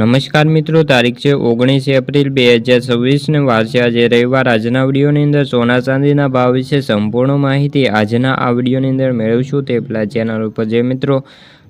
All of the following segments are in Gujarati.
નમસ્કાર મિત્રો, તારીખ છે 19 એપ્રિલ 2026 ને વાર છે આજે રવિવાર। આજના વિડીયોની અંદર સોના ચાંદીના ભાવ વિશે સંપૂર્ણ માહિતી આજના આ વિડીયોની અંદર મેળવશું। તે પહેલાં ચેનલ ઉપર જે મિત્રો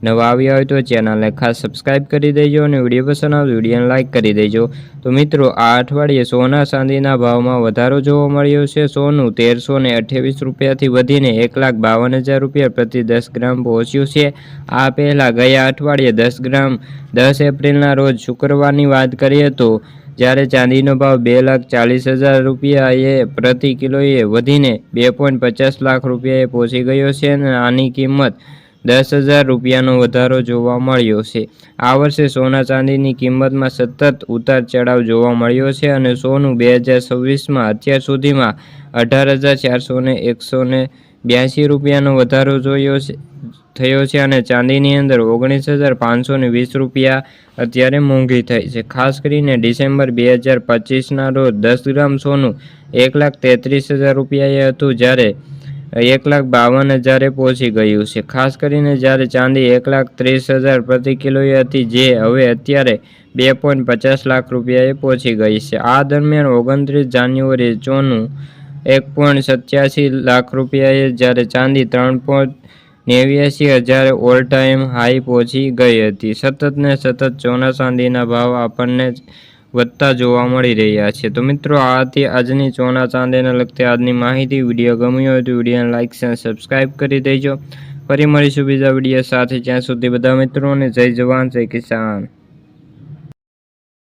નવા આવ્યા હોય તો ચેનલને ખાસ સબસ્ક્રાઈબ કરી દેજો અને વિડીયો પસંદ આવે વિડીયોને લાઇક કરી દેજો। તો મિત્રો, આ અઠવાડિયે સોના ચાંદીના ભાવમાં વધારો જોવા મળ્યો છે। સોનું 1328 રૂપિયાથી વધીને 1,52,000 રૂપિયા પ્રતિ 10 ગ્રામ પહોંચ્યું છે। આ પહેલાં ગયા અઠવાડિયે 10 ગ્રામ 10 એપ્રિલના રોજ શુક્રવારની વાત કરીએ તો જ્યારે ચાંદીનો ભાવ 2,40,000 રૂપિયાએ પ્રતિ કિલોએ વધીને 2.50 લાખ રૂપિયાએ પહોંચી ગયો છે અને આની કિંમત 10,000 રૂપિયાનો વધારો જોવા મળ્યો છે। આ વર્ષે સોના ચાંદીની કિંમતમાં સતત ઉતાર ચઢાવ જોવા મળ્યો છે અને સોનું 2026માં અત્યાર સુધીમાં 18,482 રૂપિયાનો વધારો થયો છે અને ચાંદીની અંદર 19,520 રૂપિયા અત્યારે મોંઘી થઈ છે। ખાસ કરીને ડિસેમ્બર 2025ના રોજ 10 ગ્રામ સોનું 1,33,000 રૂપિયાએ હતું જ્યારે 1,52,000 પહોંચી ગયું છે। ખાસ કરીને જ્યારે ચાંદી 1,30,000 પ્રતિ કિલોએ હતી જે હવે અત્યારે 2.50 લાખ રૂપિયાએ પહોંચી ગઈ છે। આ દરમિયાન 29 જાન્યુઆરીએ સોનું 1.87 લાખ રૂપિયાએ જ્યારે ચાંદી 3.89,000 ઓલ ટાઈમ હાઈ પહોંચી ગઈ હતી। સતત ને સતત સોના ચાંદીના ભાવ આપણને વધતા જોવા મળી રહ્યા છે। તો મિત્રો, આ હતી આજની સોના ચાંદીને લગતી આજની માહિતી। વિડીયો ગમ્યો હોય તો વિડીયોને લાઇક અને સબસ્ક્રાઈબ કરી દેજો। ફરી મળીશું બીજા વિડીયો સાથે, ત્યાં સુધી બધા મિત્રોને જય જવાન જય કિસાન।